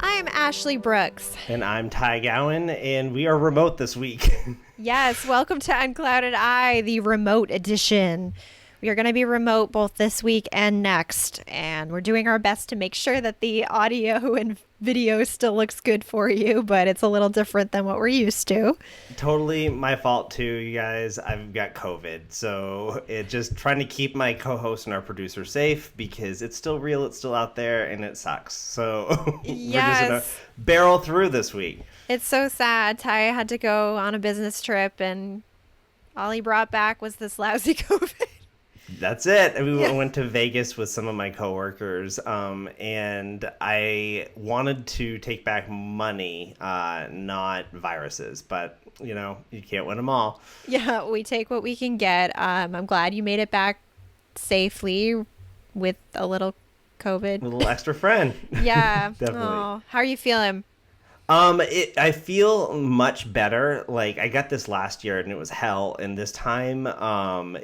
I'm Ashley Brooks. And I'm Ty Gowan, and we are remote this week. Yes, welcome to Unclouded the remote edition. We are going to be remote both this week and next, and we're doing our best to make sure that the audio and video still looks good for you, but it's a little different than what we're used to. Totally my fault too, you guys. I've got COVID, so it's just trying to keep my co-host and our producer safe because it's still real, it's still out there, and it sucks. So we're just going to barrel through this week. It's so sad. Ty had to go on a business trip, and all he brought back was this lousy COVID. That's it. We went to Vegas with some of my coworkers, and I wanted to take back money, not viruses. But, you know, you can't win them all. Yeah, we take what we can get. I'm glad you made it back safely with a little COVID. A little extra friend. Yeah. Definitely. Oh, how are you feeling? I feel much better. Like, I got this last year and it was hell, and this time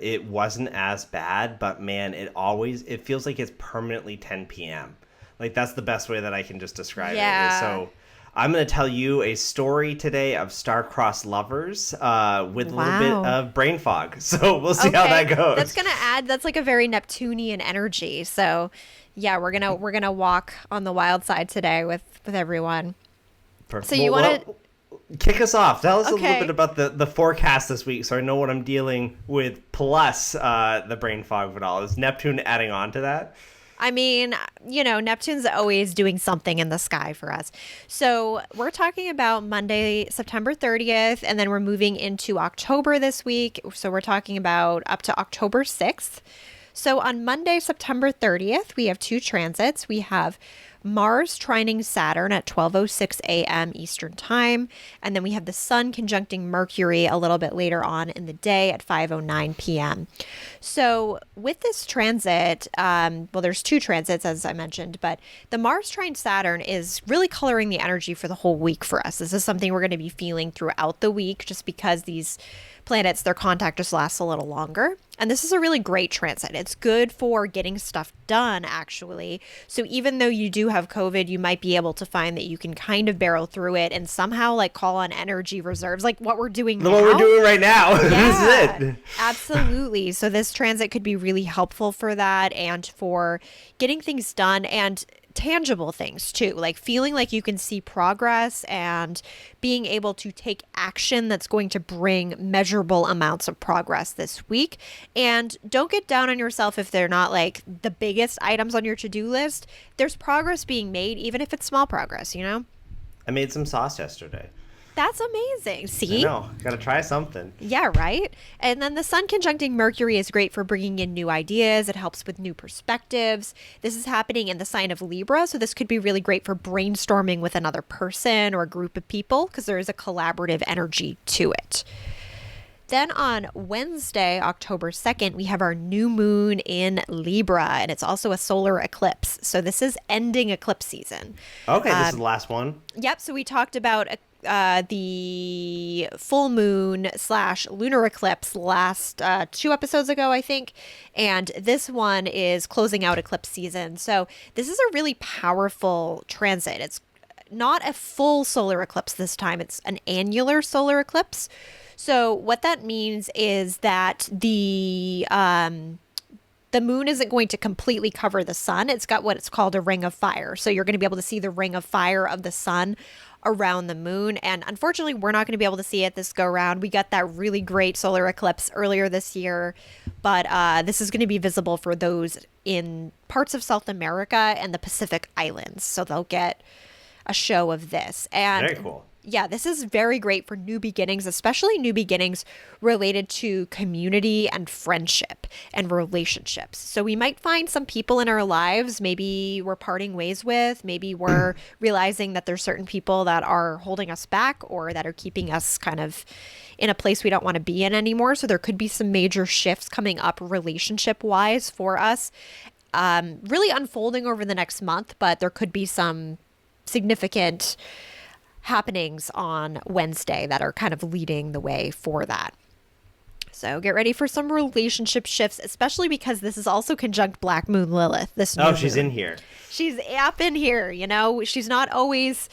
it wasn't as bad, but man, it feels like it's permanently 10 p.m. Like, that's the best way that I can just describe it. So I'm going to tell you a story today of star-crossed lovers with a little bit of brain fog. So we'll see how that goes. That's like a very Neptunian energy. So yeah, we're gonna walk on the wild side today with everyone. Perfect. So you want to kick us off. Tell us a little bit about the forecast this week so I know what I'm dealing with, plus the brain fog of it all. Is Neptune adding on to that? I mean, you know, Neptune's always doing something in the sky for us. So we're talking about Monday, September 30th, and then we're moving into October this week. So we're talking about up to October 6th. So on Monday, September 30th, we have two transits. We have Mars trining Saturn at 12:06 a.m. Eastern Time. And then we have the Sun conjuncting Mercury a little bit later on in the day at 5:09 p.m. So with this transit, there's two transits, as I mentioned, but the Mars trine Saturn is really coloring the energy for the whole week for us. This is something we're going to be feeling throughout the week just because these planets, their contact just lasts a little longer. And this is a really great transit. It's good for getting stuff done, actually. So even though you do have COVID, you might be able to find that you can kind of barrel through it and somehow like call on energy reserves, like what we're doing now. What we're doing right now. Yeah, This is it. Absolutely. So this transit could be really helpful for that and for getting things done and tangible things too, like feeling like you can see progress and being able to take action that's going to bring measurable amounts of progress this week. And don't get down on yourself if they're not like the biggest items on your to-do list. There's progress being made, even if it's small progress, you know? I made some sauce yesterday. That's amazing. See? I know. Gotta try something. Yeah, right? And then the Sun conjuncting Mercury is great for bringing in new ideas. It helps with new perspectives. This is happening in the sign of Libra, so this could be really great for brainstorming with another person or a group of people because there is a collaborative energy to it. Then on Wednesday, October 2nd, we have our new moon in Libra, and it's also a solar eclipse. So this is ending eclipse season. Okay, this is the last one. Yep, so we talked about the full moon / lunar eclipse last 2 episodes ago, I think. And this one is closing out eclipse season. So this is a really powerful transit. It's not a full solar eclipse this time. It's an annular solar eclipse. So what that means is that the moon isn't going to completely cover the sun. It's got what it's called a ring of fire. So you're going to be able to see the ring of fire of the sun around the moon. And unfortunately, we're not going to be able to see it this go round. We got that really great solar eclipse earlier this year, but this is going to be visible for those in parts of South America and the Pacific Islands. So they'll get a show of this. And very cool. Yeah, this is very great for new beginnings, especially new beginnings related to community and friendship and relationships. So we might find some people in our lives, maybe we're parting ways with, maybe we're realizing that there's certain people that are holding us back or that are keeping us kind of in a place we don't want to be in anymore. So there could be some major shifts coming up relationship-wise for us, really unfolding over the next month, but there could be some significant happenings on Wednesday that are kind of leading the way for that. So get ready for some relationship shifts, especially because this is also conjunct Black Moon Lilith. This new she's moon. in here. She's up in here, she's not always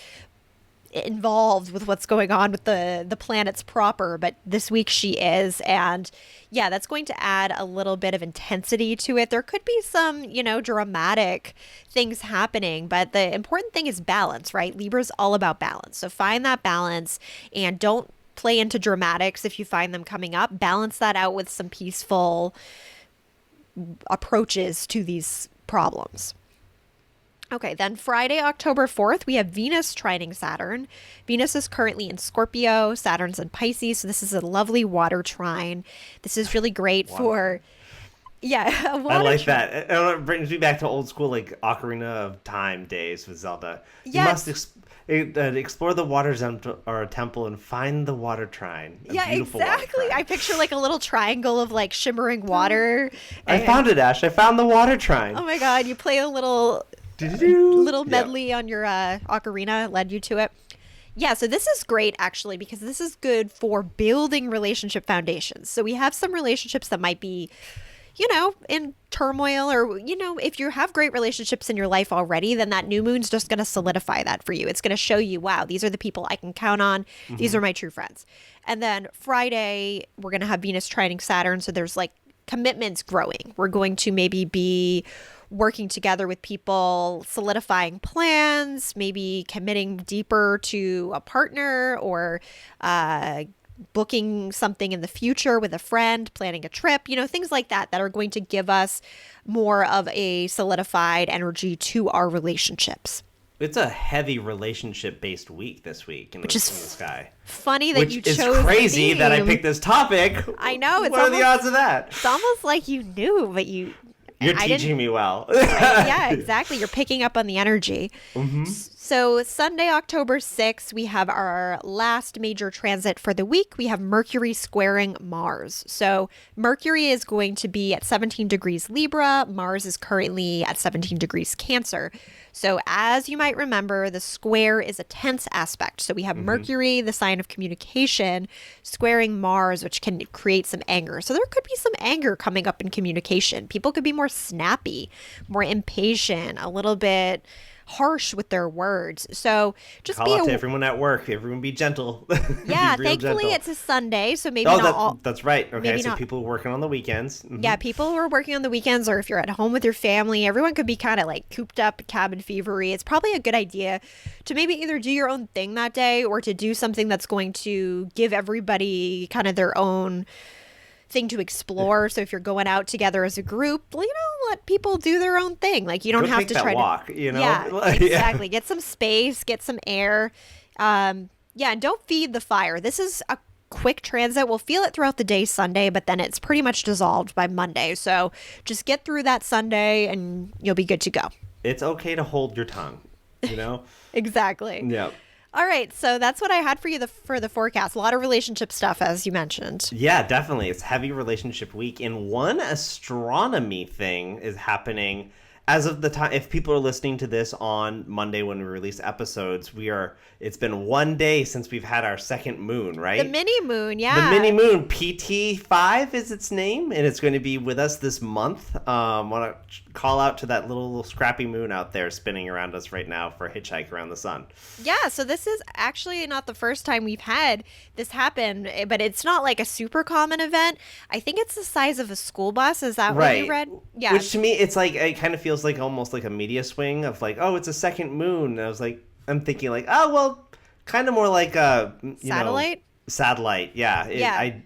involved with what's going on with the planets proper, but this week she is. And yeah, that's going to add a little bit of intensity to it. There could be some, dramatic things happening, but the important thing is balance, right? Libra's all about balance. So find that balance and don't play into dramatics if you find them coming up. Balance that out with some peaceful approaches to these problems. Okay, then Friday, October 4th, we have Venus trining Saturn. Venus is currently in Scorpio, Saturn's in Pisces, so this is a lovely water trine. This is really great for, yeah, a water I like that. It brings me back to old school, like Ocarina of Time days with Zelda. You Yes. must explore the water or temple and find the water trine. A Yeah, beautiful water exactly. trine. I picture like a little triangle of like shimmering water. I found it, Ash. I found the water trine. Oh my God, you play a little Little medley on your ocarina, led you to it. Yeah, so this is great actually because this is good for building relationship foundations. So we have some relationships that might be, in turmoil, or, if you have great relationships in your life already, then that new moon's just going to solidify that for you. It's going to show you, wow, these are the people I can count on. These are my true friends. And then Friday, we're going to have Venus trining Saturn. So there's like commitments growing. We're going to maybe be working together with people, solidifying plans, maybe committing deeper to a partner, or booking something in the future with a friend, planning a trip, things like that are going to give us more of a solidified energy to our relationships. It's a heavy relationship-based week this week in the sky. Funny that you chose Which is crazy the that I theme. picked this topic. I know. What are the odds of that? It's almost like you knew, but You're I teaching didn't- me well. Yeah, exactly. You're picking up on the energy. So Sunday, October 6th, we have our last major transit for the week. We have Mercury squaring Mars. So Mercury is going to be at 17 degrees Libra. Mars is currently at 17 degrees Cancer. So as you might remember, the square is a tense aspect. So we have Mercury, the sign of communication, squaring Mars, which can create some anger. So there could be some anger coming up in communication. People could be more snappy, more impatient, a little bit harsh with their words. So just Call out to everyone at work. Everyone be gentle. yeah, Be real thankfully gentle. it's a Sunday, so maybe Oh, not all. that's right. Okay, maybe so not- people working on the weekends. Mhm. Yeah, people who are working on the weekends, or if you're at home with your family, everyone could be kind of like cooped up, cabin fevery. It's probably a good idea to maybe either do your own thing that day or to do something that's going to give everybody kind of their own thing to explore. So if you're going out together as a group, let people do their own thing. Like you don't Go have take to that try walk, to Yeah. Yeah, exactly. Get some space, get some air. Yeah, and don't feed the fire. This is a quick transit. We'll feel it throughout the day Sunday, but then it's pretty much dissolved by Monday. So just get through that Sunday and you'll be good to go. It's okay to hold your tongue, Exactly. Yeah. All right, so that's what I had for you for the forecast. A lot of relationship stuff, as you mentioned. Yeah, definitely. It's heavy relationship week. And one astronomy thing is happening as of the time. If people are listening to this on Monday when we release episodes, it's been 1 day since we've had our second moon, right? The mini moon, yeah. The mini moon, PT5 is its name, and it's going to be with us this month. Want to call out to that little scrappy moon out there spinning around us right now for a hitchhike around the sun. Yeah, so this is actually not the first time we've had this happen, but it's not like a super common event. I think it's the size of a school bus. Is that what you read? Yeah. Which to me, it's like, it kind of feels like almost like a media swing of like, oh, it's a second moon. And I'm thinking like, oh, well, kind of more like a Satellite? Satellite, yeah. Yeah.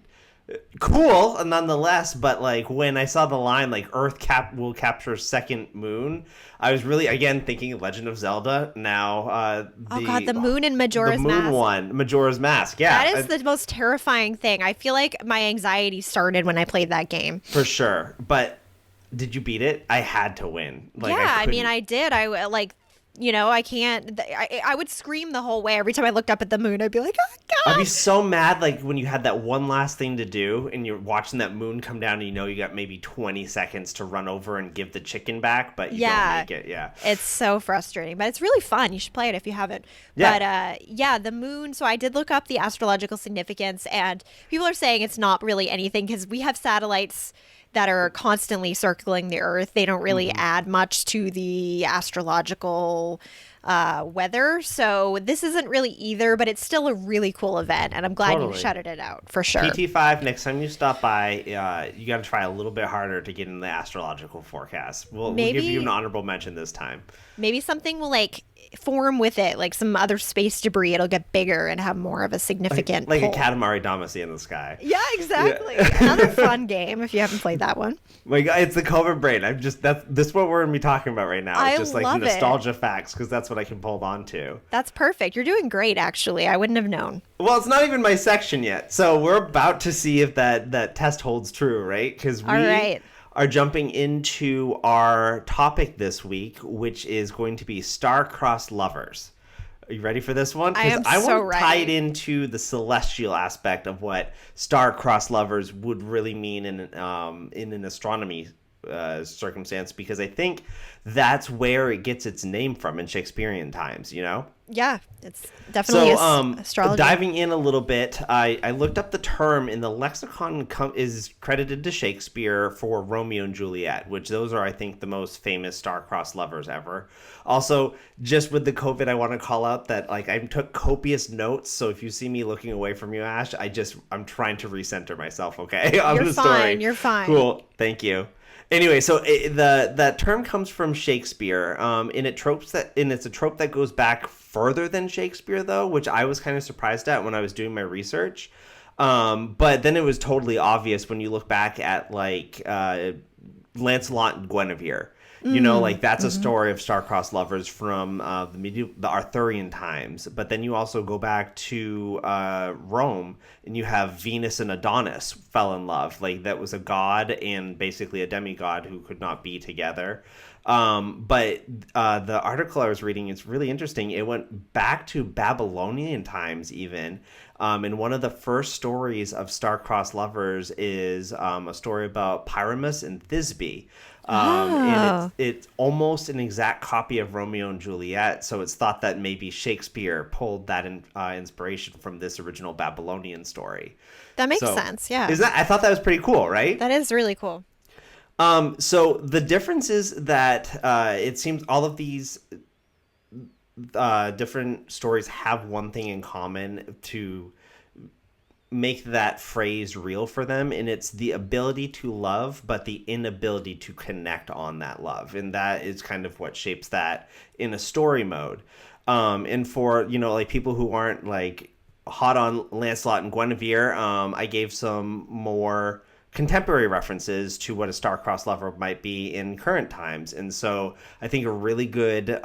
Cool, nonetheless, but like when I saw the line like Earth will capture second moon, I was really again thinking Legend of Zelda. Now, the moon in Majora's the moon Mask. one, Majora's Mask, yeah, That is the most terrifying thing. I feel like my anxiety started when I played that game. for sure. But did you beat it? I had to win. Like, Yeah, I mean, couldn't- I did. I can't. I would scream the whole way every time I looked up at the moon. I'd be like, "Oh God!" I'd be so mad, like when you had that one last thing to do, and you're watching that moon come down, and you got maybe 20 seconds to run over and give the chicken back, but you don't make it. Yeah, It's so frustrating, but it's really fun. You should play it if you haven't. Yeah. But the moon. So I did look up the astrological significance, and people are saying it's not really anything because we have satellites that are constantly circling the Earth. They don't really Hmm. add much to the astrological weather. So this isn't really either, but it's still a really cool event. And I'm glad you Totally. shouted it out for sure. PT5, next time you stop by, you got to try a little bit harder to get in the astrological forecast. We'll give you an Maybe honorable mention this time. maybe something will like form with it, like some other space debris. It'll get bigger and have more of a significant Like a pull. Katamari Damacy in the sky. Yeah, Yeah. exactly. Another fun game if you haven't played that one. My God, it's the COVID brain. I'm just this is what we're gonna be talking about right now. It's I just like love it. nostalgia facts because that's what I can hold on to. That's perfect. You're doing great, actually. I wouldn't have known. Well, it's not even my section yet, so we're about to see if that test holds true, right? Because All we right. are jumping into our topic this week, which is going to be star-crossed lovers. Are you ready for this one? I Because am I so want to tie it ready. into the celestial aspect of what star-crossed lovers would really mean in an astronomy circumstance, because I think that's where it gets its name from in Shakespearean times, you know? Yeah, it's definitely astrology. Diving in a little bit, I looked up the term in the lexicon is credited to Shakespeare for Romeo and Juliet, which those are, I think, the most famous star-crossed lovers ever. Also, just with the COVID, I want to call out that like I took copious notes, so if you see me looking away from you, Ash, I'm trying to recenter myself, okay, on You're the fine. story. You're fine. Cool, thank you. Anyway, so that term comes from Shakespeare, and it's a trope that goes back further than Shakespeare, though, which I was kind of surprised at when I was doing my research. But then it was totally obvious when you look back at like Lancelot and Guinevere. You know, like that's a story of star-crossed lovers from the Arthurian times. But then you also go back to Rome, and you have Venus and Adonis fell in love. Like that was a god and basically a demigod who could not be together. But the article I was reading is really interesting. It went back to Babylonian times even. And one of the first stories of star-crossed lovers is a story about Pyramus and Thisbe. And Oh, it's almost an exact copy of Romeo and Juliet. So it's thought that maybe Shakespeare pulled that inspiration from this original Babylonian story. that makes So sense. Yeah, I thought that was pretty cool, right? that is really cool. So the difference is that it seems all of these different stories have one thing in common to make that phrase real for them, and it's the ability to love but the inability to connect on that love, and that is kind of what shapes that in a story mode. And for like people who aren't like hot on Lancelot and Guinevere, I gave some more contemporary references to what a star-crossed lover might be in current times. And so I think a really good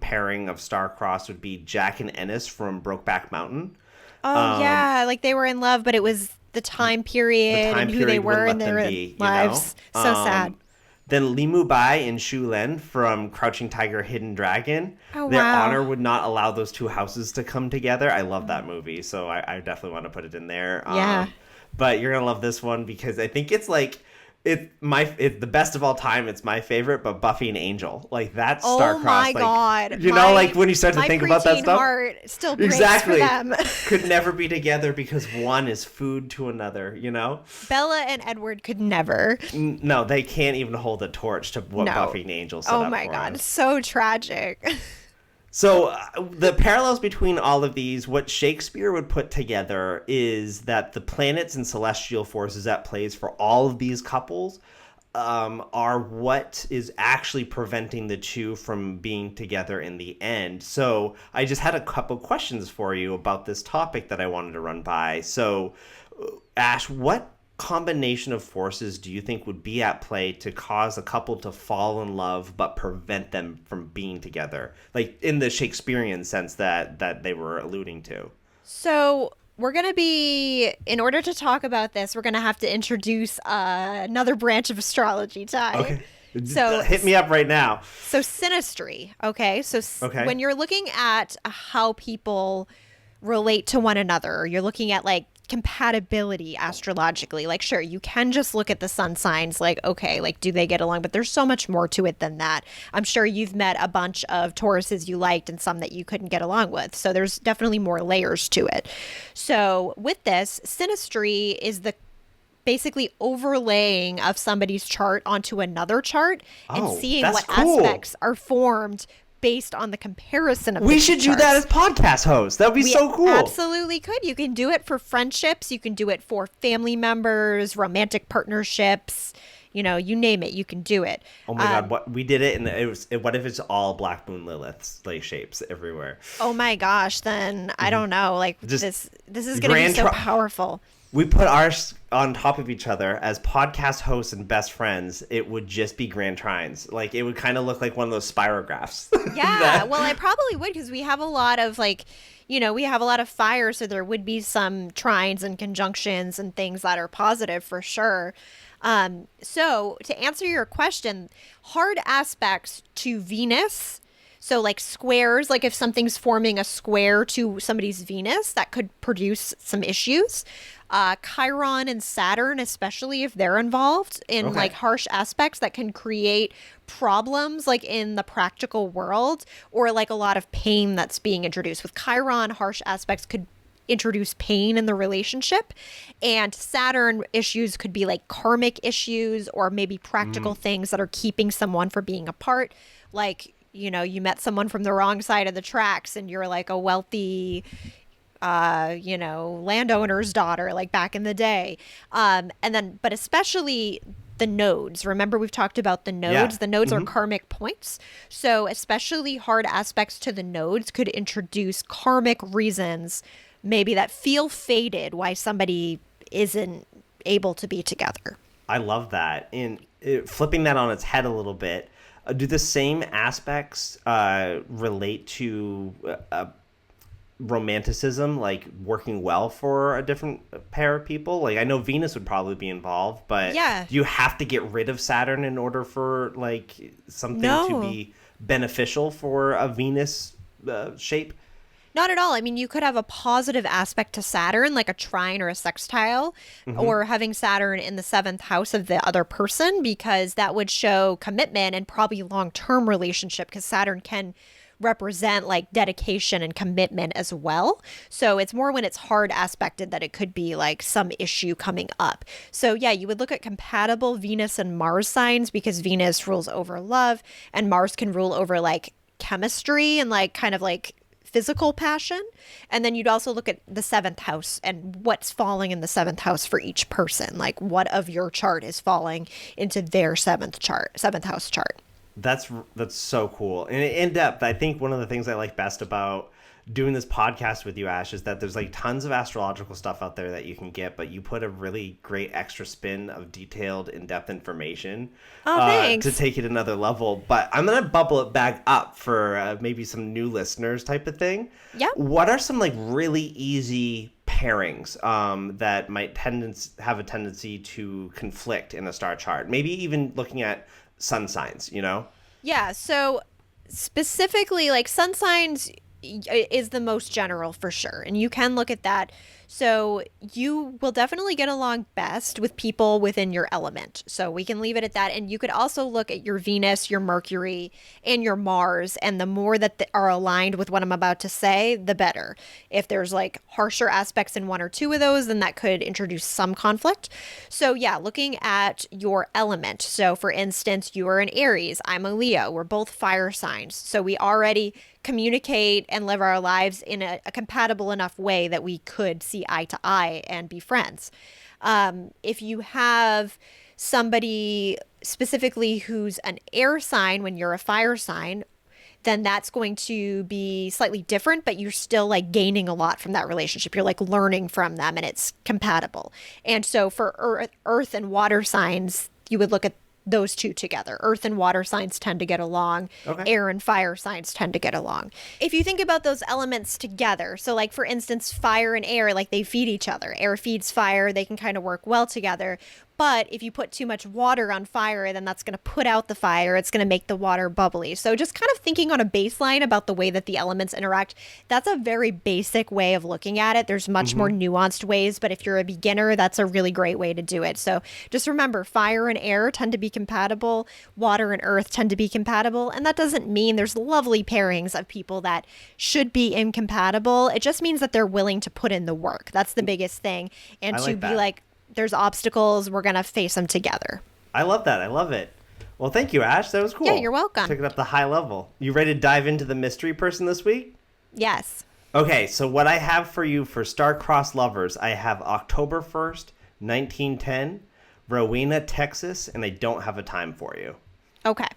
pairing of star-crossed would be Jack and Ennis from Brokeback Mountain. Oh um, yeah, like they were in love, but it was the time the period time and who they period wouldn't were in let them their be, lives. So sad. Then Limu Bai and Shu Len from Crouching Tiger, Hidden Dragon. Oh Their wow. honor would not allow those two houses to come together. I love that movie, so I definitely want to put it in there. Yeah. But you're gonna love this one because I think it's like it's the best of all time. It's my favorite, but Buffy and Angel, like that's Oh star-crossed. my Like, God. you know, like when you start to My think about that preteen stuff. heart still breaks Exactly. for them. Could never be together because one is food to another, you know? Bella and Edward could never. No, they can't even hold a torch to what No. Buffy and Angel set Oh up my for God. us. So tragic. So the parallels between all of these, what Shakespeare would put together is that the planets and celestial forces at plays for all of these couples are what is actually preventing the two from being together in the end. So I just had a couple questions for you about this topic that I wanted to run by. So Ash, what combination of forces do you think would be at play to cause a couple to fall in love but prevent them from being together, like in the Shakespearean sense that they were alluding to? So we're going to be, in order to talk about this, we're going to have to introduce another branch of astrology, Ty. Okay. So, Hit me up right now. so synastry, okay? So Okay. when you're looking at how people relate to one another, you're looking at like compatibility astrologically. Like, sure, you can just look at the sun signs, like, okay, like, do they get along? But there's so much more to it than that. I'm sure you've met a bunch of Tauruses you liked and some that you couldn't get along with. So there's definitely more layers to it. So with this, synastry is the basically overlaying of somebody's chart onto another chart and Oh, seeing that's what cool. aspects are formed based on the comparison of the We two should do that as charts. podcast hosts. That would be We so cool. absolutely could. You can do it for friendships, you can do it for family members, romantic partnerships, you name it, you can do it. Oh my god, what we did it, and what if it's all Black Moon Liliths like shapes everywhere? Oh my gosh, then I don't know. Like Just this is going to be grand so tri- powerful. We put ours on top of each other as podcast hosts and best friends. It would just be grand trines. Like it would kind of look like one of those spirographs. Yeah, well, I probably would because we have a lot of we have a lot of fire, so there would be some trines and conjunctions and things that are positive for sure. So to answer your question, hard aspects to Venus. So like squares, like if something's forming a square to somebody's Venus, that could produce some issues. Chiron and Saturn, especially if they're involved in Okay. like harsh aspects that can create problems like in the practical world or like a lot of pain that's being introduced. With Chiron, harsh aspects could introduce pain in the relationship, and Saturn issues could be like karmic issues or maybe practical things that are keeping someone from being apart, like you met someone from the wrong side of the tracks and you're like a wealthy landowner's daughter, like back in the day. And then, but especially the nodes. Remember, we've talked about the nodes. Yeah. The nodes are karmic points. So, especially hard aspects to the nodes could introduce karmic reasons, maybe that feel fated, why somebody isn't able to be together. I love that. And flipping that on its head a little bit, do the same aspects relate to romanticism, like working well for a different pair of people? Like I know Venus would probably be involved, but Yeah. do you have to get rid of Saturn in order for like something to No. be beneficial for a Venus shape? Not at all. I mean, you could have a positive aspect to Saturn, like a trine or a sextile, or having Saturn in the seventh house of the other person, because that would show commitment and probably long-term relationship, because Saturn can represent like dedication and commitment as well. So it's more when it's hard aspected that it could be like some issue coming up. So yeah, you would look at compatible Venus and Mars signs, because Venus rules over love and Mars can rule over like chemistry and like kind of like physical passion. And then you'd also look at the seventh house and what's falling in the seventh house for each person. Like what of your chart is falling into their seventh house chart. That's so cool. And in depth, I think one of the things I like best about doing this podcast with you, Ash, is that there's like tons of astrological stuff out there that you can get, but you put a really great extra spin of detailed, in-depth information Thanks. to take it another level. But I'm going to bubble it back up for maybe some new listeners type of thing. Yeah. What are some like really easy pairings that might have a tendency to conflict in a star chart? Maybe even looking at sun signs, Yeah. So specifically, like sun signs is the most general for sure. And you can look at that. So you will definitely get along best with people within your element. So we can leave it at that. And you could also look at your Venus, your Mercury, and your Mars. And the more that are aligned with what I'm about to say, the better. If there's like harsher aspects in one or two of those, then that could introduce some conflict. So yeah, looking at your element. So for instance, you are an Aries, I'm a Leo. We're both fire signs. So we already communicate and live our lives in a compatible enough way that we could see eye to eye and be friends. If you have somebody specifically who's an air sign when you're a fire sign, then that's going to be slightly different, but you're still like gaining a lot from that relationship. You're like learning from them and it's compatible. And so for earth and water signs, you would look at those two together. Earth and water signs tend to get along. Okay. Air and fire signs tend to get along. If you think about those elements together, so like for instance, fire and air, like they feed each other. Air feeds fire, they can kind of work well together. But if you put too much water on fire, then that's going to put out the fire. It's going to make the water bubbly. So just kind of thinking on a baseline about the way that the elements interact, that's a very basic way of looking at it. There's much more nuanced ways, but if you're a beginner, that's a really great way to do it. So just remember, fire and air tend to be compatible. Water and earth tend to be compatible. And that doesn't mean there's lovely pairings of people that should be incompatible. It just means that they're willing to put in the work. That's the biggest thing. And I to like be that. like, there's obstacles, we're going to face them together. I love that. I love it. Well, thank you, Ash. That was cool. Yeah, you're welcome. Took it up the high level. You ready to dive into the mystery person this week? Yes. Okay, so what I have for you for star-crossed lovers, I have October 1st, 1910, Rowena, Texas, and I don't have a time for you. Okay.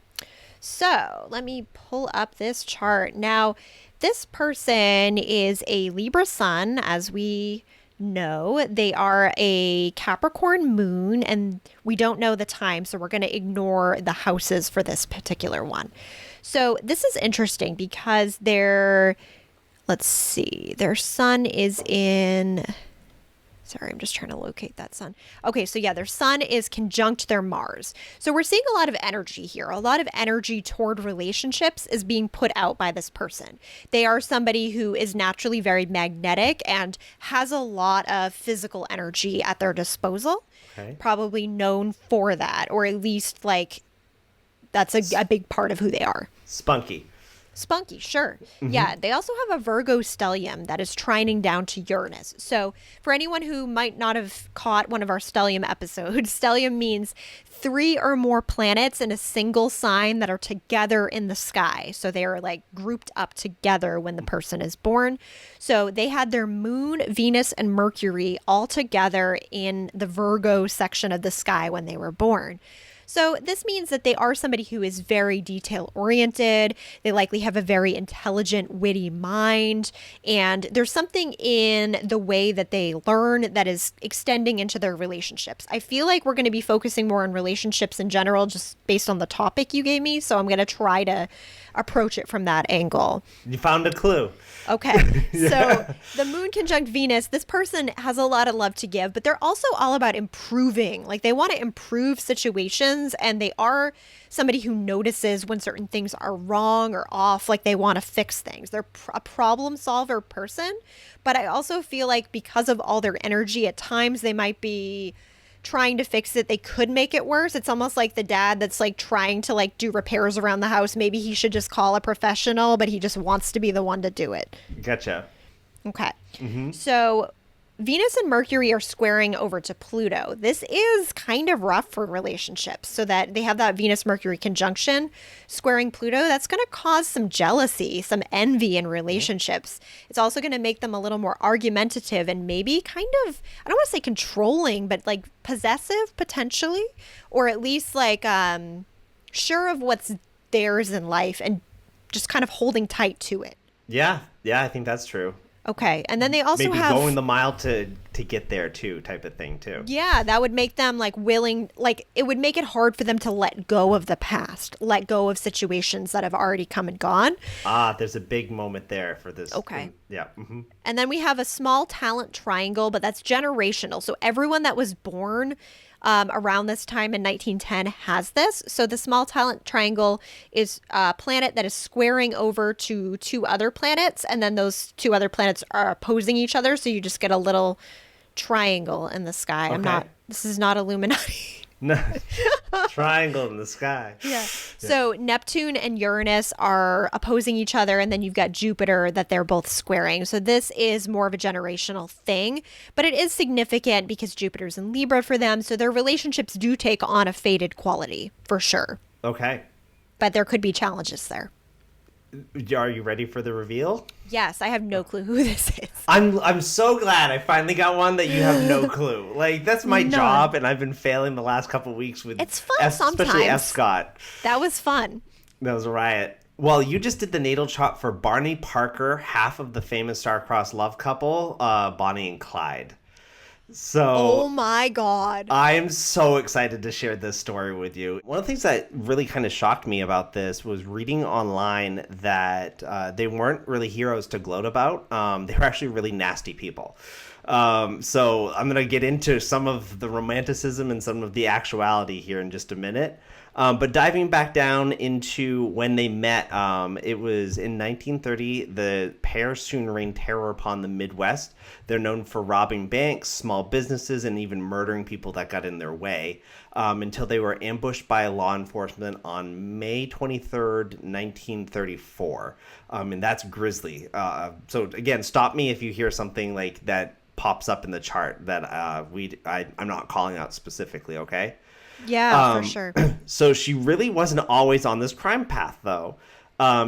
So let me pull up this chart. Now, this person is a Libra sun, as we know. They are a Capricorn moon, and we don't know the time, so we're going to ignore the houses for this particular one. So this is interesting because let's see, their sun is in... Sorry, I'm just trying to locate that sun. Okay, so yeah, their sun is conjunct their Mars. So we're seeing a lot of energy here. A lot of energy toward relationships is being put out by this person. They are somebody who is naturally very magnetic and has a lot of physical energy at their disposal. Okay. Probably known for that, or at least like that's a big part of who they are. Spunky. Spunky, sure. Yeah, they also have a Virgo stellium that is trining down to Uranus. So, for anyone who might not have caught one of our stellium episodes, stellium means 3 or more planets in a single sign that are together in the sky. So, they are like grouped up together when the person is born. So, they had their moon, Venus, and Mercury all together in the Virgo section of the sky when they were born. So this means that they are somebody who is very detail oriented. They likely have a very intelligent, witty mind. And there's something in the way that they learn that is extending into their relationships. I feel like we're going to be focusing more on relationships in general, just based on the topic you gave me. So I'm going to try to approach it from that angle. You found a clue. Okay. Yeah. So the moon conjunct Venus, this person has a lot of love to give, but they're also all about improving. Like they want to improve situations, and they are somebody who notices when certain things are wrong or off, like they want to fix things. They're a problem solver person, but I also feel like because of all their energy, at times they might be trying to fix it. They could make it worse. It's almost like the dad that's like trying to like do repairs around the house. Maybe he should just call a professional, but he just wants to be the one to do it. Gotcha. Okay. So Venus and Mercury are squaring over to Pluto. This is kind of rough for relationships, so that they have that Venus-Mercury conjunction squaring Pluto. That's going to cause some jealousy, some envy in relationships. It's also going to make them a little more argumentative and maybe kind of, I don't want to say controlling, but like possessive potentially, or at least like sure of what's theirs in life and just kind of holding tight to it. Yeah, I think that's true. Okay, and then they also Maybe have going the mile to get there too, type of thing too. yeah, that would make them like willing, like it would make it hard for them to let go of the past, let go of situations that have already come and gone. There's a big moment there for this. Okay. Yeah. And then we have a small talent triangle, but that's generational. So everyone that was born around this time in 1910 has this. So the small talent triangle is a planet that is squaring over to 2 other planets, and then those 2 other planets are opposing each other. So you just get a little triangle in the sky. Okay. This is not Illuminati. No. Triangle in the sky. Yeah. So Neptune and Uranus are opposing each other, and then you've got Jupiter that they're both squaring. So this is more of a generational thing, but it is significant because Jupiter's in Libra for them. So their relationships do take on a faded quality for sure. Okay. But there could be challenges there. Are you ready for the reveal? Yes, I have no clue who this is. I'm so glad I finally got one that you have no clue. Like that's my None. job, and I've been failing the last couple of weeks with. It's fun especially sometimes. F. Scott. That was fun. That was a riot. Well, you just did the natal chart for Barney Parker, half of the famous star-crossed love couple, Bonnie and Clyde. So, Oh my God. I am so excited to share this story with you. One of the things that really kind of shocked me about this was reading online that they weren't really heroes to gloat about. They were actually really nasty people. So I'm going to get into some of the romanticism and some of the actuality here in just a minute. But diving back down into when they met, it was in 1930. The pair soon rained terror upon the Midwest. They're known for robbing banks, small businesses, and even murdering people that got in their way, until they were ambushed by law enforcement on May 23rd, 1934. And that's grisly. So again, stop me if you hear something like that pops up in the chart that I'm not calling out specifically, okay? Yeah, for sure. So she really wasn't always on this crime path, though.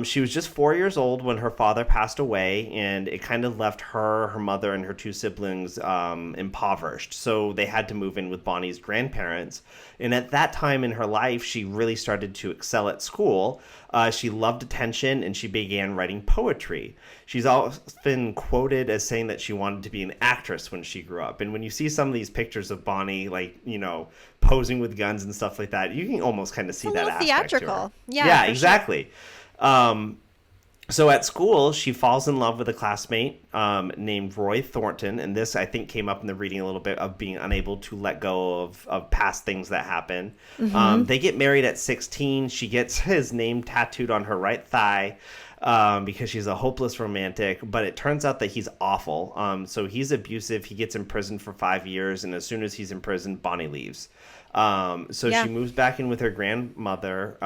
She was just 4 years old when her father passed away, and it kind of left her, her mother, and her two siblings impoverished. So they had to move in with Bonnie's grandparents. And at that time in her life, she really started to excel at school. She loved attention, and she began writing poetry. She's often quoted as saying that she wanted to be an actress when she grew up. And when you see some of these pictures of Bonnie, like, posing with guns and stuff like that, you can almost kind of see that aspect theatrical. to her. Yeah, Yeah, exactly. Sure. So at school, she falls in love with a classmate named Roy Thornton. And this, I think, came up in the reading a little bit of being unable to let go of past things that happen. They get married at 16. She gets his name tattooed on her right thigh because she's a hopeless romantic. But it turns out that he's awful. So he's abusive. He gets imprisoned for 5 years. And as soon as he's in prison, Bonnie leaves. She moves back in with her grandmother,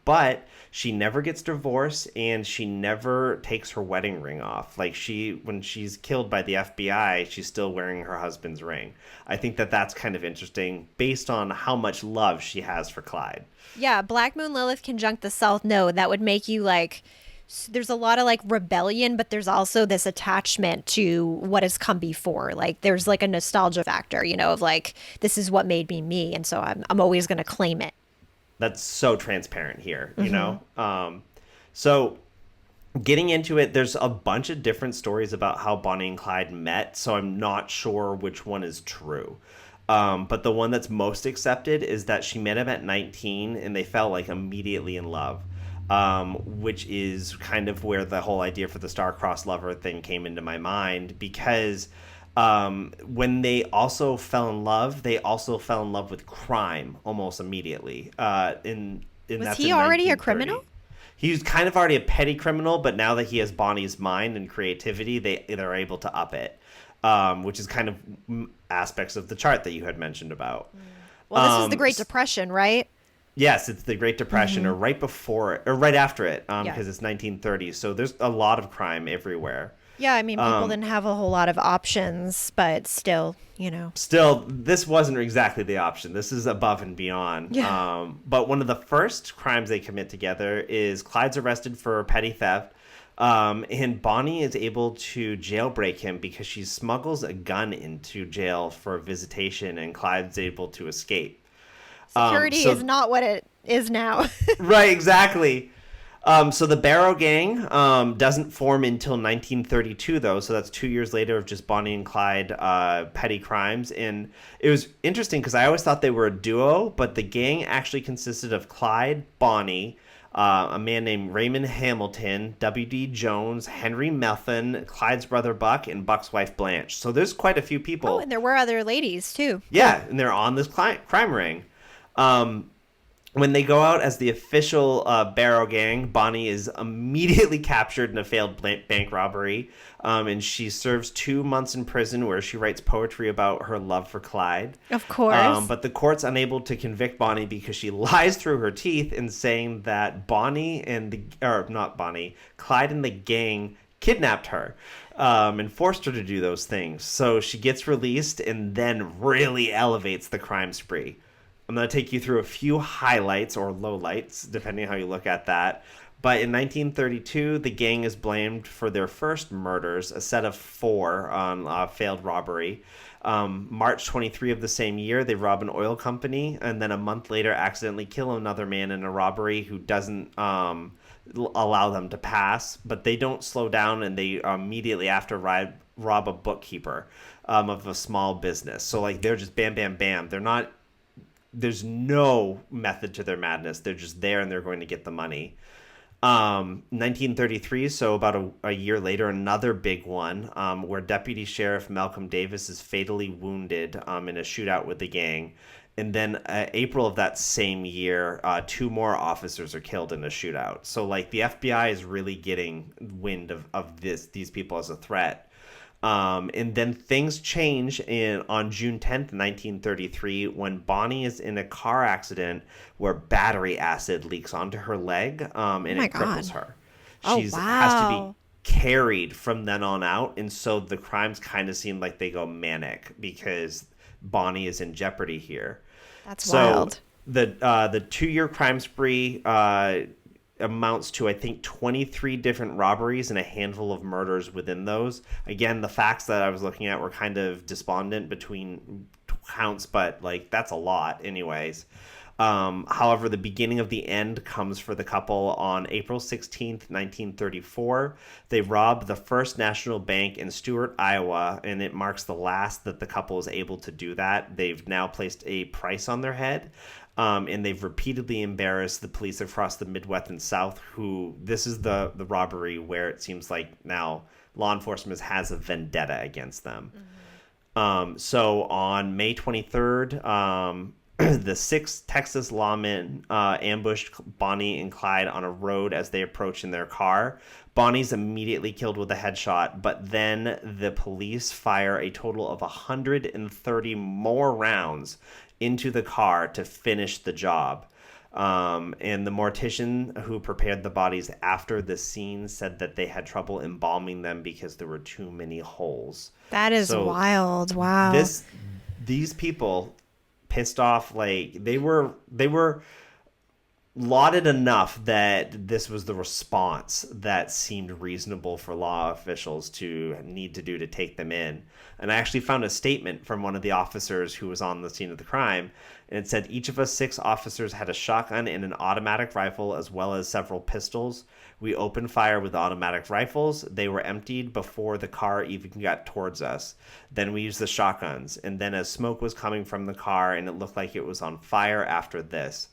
but she never gets divorced and she never takes her wedding ring off. Like when she's killed by the FBI, she's still wearing her husband's ring. I think that that's kind of interesting based on how much love she has for Clyde. Yeah, Black Moon Lilith conjunct the South Node. That would make you like, there's a lot of like rebellion, but there's also this attachment to what has come before. Like there's like a nostalgia factor, of like, this is what made me me. And so I'm always going to claim it. That's so transparent here, So getting into it, there's a bunch of different stories about how Bonnie and Clyde met. So I'm not sure which one is true. But the one that's most accepted is that she met him at 19 and they fell like immediately in love. Which is kind of where the whole idea for the star-crossed lover thing came into my mind, because when they also fell in love, they also fell in love with crime almost immediately. Was he already a criminal? He was kind of already a petty criminal, but now that he has Bonnie's mind and creativity, they're able to up it, which is kind of aspects of the chart that you had mentioned about. Well, this is the Great Depression, right? Yes, it's the Great Depression, or right before it, or right after it, because it's 1930. So there's a lot of crime everywhere. Yeah, I mean, people didn't have a whole lot of options, but still, Still, this wasn't exactly the option. This is above and beyond. Yeah. But one of the first crimes they commit together is Clyde's arrested for petty theft. And Bonnie is able to jailbreak him because she smuggles a gun into jail for visitation, and Clyde's able to escape. Security is not what it is now. Right, exactly. So the Barrow Gang doesn't form until 1932, though. So that's 2 years later of just Bonnie and Clyde petty crimes. And it was interesting because I always thought they were a duo, but the gang actually consisted of Clyde, Bonnie, a man named Raymond Hamilton, W.D. Jones, Henry Melton, Clyde's brother Buck, and Buck's wife Blanche. So there's quite a few people. Oh, and there were other ladies, too. Yeah, and they're on this crime ring. When they go out as the official Barrow Gang, Bonnie is immediately captured in a failed bank robbery, and she serves 2 months in prison where she writes poetry about her love for Clyde. Of course. But the court's unable to convict Bonnie because she lies through her teeth in saying that Clyde and the gang kidnapped her and forced her to do those things. So she gets released and then really elevates the crime spree. I'm going to take you through a few highlights or lowlights, depending on how you look at that. But in 1932, the gang is blamed for their first murders, a set of 4 on failed robbery. March 23 of the same year, they rob an oil company, and then a month later accidentally kill another man in a robbery who doesn't allow them to pass. But they don't slow down, and they immediately after rob a bookkeeper of a small business. So like they're just bam, bam, bam. They're not... There's no method to their madness. They're just there and they're going to get the money. 1933, so about a year later, another big one where Deputy Sheriff Malcolm Davis is fatally wounded in a shootout with the gang. And then April of that same year, 2 more officers are killed in a shootout. So like the FBI is really getting wind of these people as a threat. And then things change on June 10th, 1933, when Bonnie is in a car accident where battery acid leaks onto her leg, and it cripples her. Has to be carried from then on out, and so the crimes kind of seem like they go manic because Bonnie is in jeopardy here. That's So wild. the 2-year crime spree amounts to, I think, 23 different robberies and a handful of murders within those. Again, the facts that I was looking at were kind of despondent between counts, but like that's a lot anyways. However, the beginning of the end comes for the couple on April 16th, 1934. They rob the First National Bank in Stuart, Iowa, and it marks the last that the couple is able to do that. They've now placed a price on their head, and they've repeatedly embarrassed the police across the Midwest and South, who this is the robbery where it seems like now law enforcement has a vendetta against them. So on May 23rd, the 6 Texas lawmen ambushed Bonnie and Clyde on a road as they approached in their car. Bonnie's immediately killed with a headshot, but then the police fire a total of 130 more rounds into the car to finish the job. And the mortician who prepared the bodies after the scene said that they had trouble embalming them because there were too many holes. That is wild. Wow. These people pissed off, like they were lauded enough that this was the response that seemed reasonable for law officials to need to do to take them in. And I actually found a statement from one of the officers who was on the scene of the crime, and it said each of us 6 officers had a shotgun and an automatic rifle as well as several pistols. We opened fire with automatic rifles. They were emptied before the car even got towards us. Then we used the shotguns, and then as smoke was coming from the car and it looked like it was on fire after this.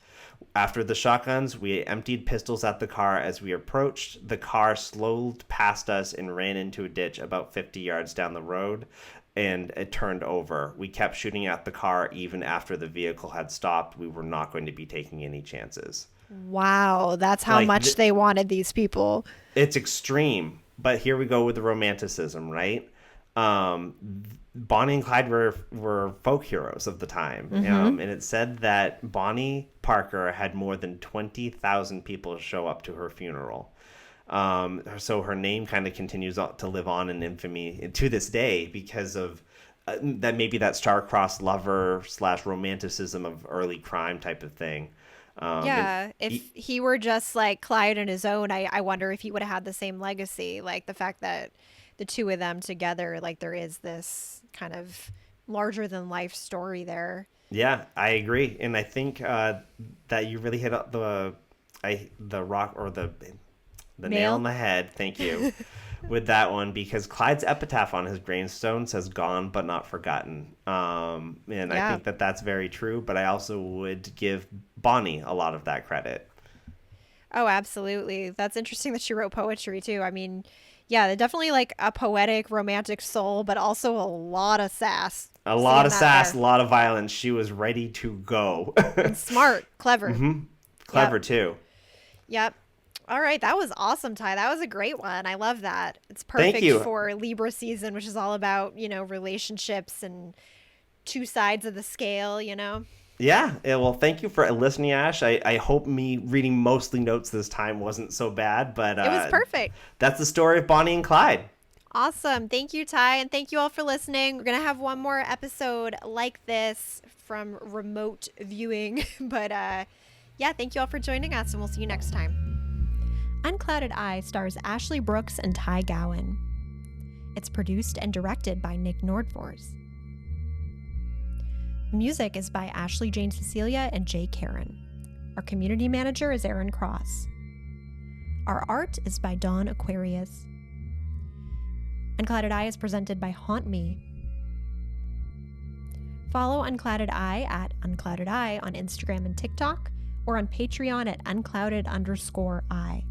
After the shotguns, we emptied pistols at the car. As we approached, the car slowed past us and ran into a ditch about 50 yards down the road, and it turned over. We kept shooting at the car even after the vehicle had stopped. We were not going to be taking any chances. Wow. That's how much they wanted these people. It's extreme, but here we go with the romanticism, right? Bonnie and Clyde were folk heroes of the time. And it said that Bonnie Parker had more than 20,000 people show up to her funeral. So her name kind of continues to live on in infamy to this day because of that, maybe that star-crossed lover / romanticism of early crime type of thing. If he were just like Clyde on his own, I wonder if he would have had the same legacy. Like the fact that the two of them together, like there is this kind of larger than life story there. Yeah, I agree. And I think that you really hit up the rock or the nail on the head. Thank you. With that one, because Clyde's epitaph on his gravestone says "gone but not forgotten," and I think that that's very true. But I also would give Bonnie a lot of that credit. Oh, absolutely. That's interesting that she wrote poetry too. I mean, yeah, definitely like a poetic, romantic soul, but also a lot of sass. A lot of sass, a lot of violence. She was ready to go. And smart, clever. Clever too. Yep. All right, that was awesome, Ty. That was a great one. I love that. It's perfect for Libra season, which is all about, relationships and two sides of the scale, Yeah. Well, thank you for listening, Ash. I hope me reading mostly notes this time wasn't so bad, but it was perfect. That's the story of Bonnie and Clyde. Awesome. Thank you, Ty, and thank you all for listening. We're going to have one more episode like this from remote viewing, but thank you all for joining us, and we'll see you next time. Unclouded Eye stars Ashley Brooks and Ty Gowan. It's produced and directed by Nick Nordfors. Music is by Ashley Jane Cecilia and Jay Karen. Our community manager is Aaron Cross. Our art is by Dawn Aquarius. Unclouded Eye is presented by Haunt Me. Follow Unclouded Eye at Unclouded Eye on Instagram and TikTok, or on Patreon at unclouded_eye.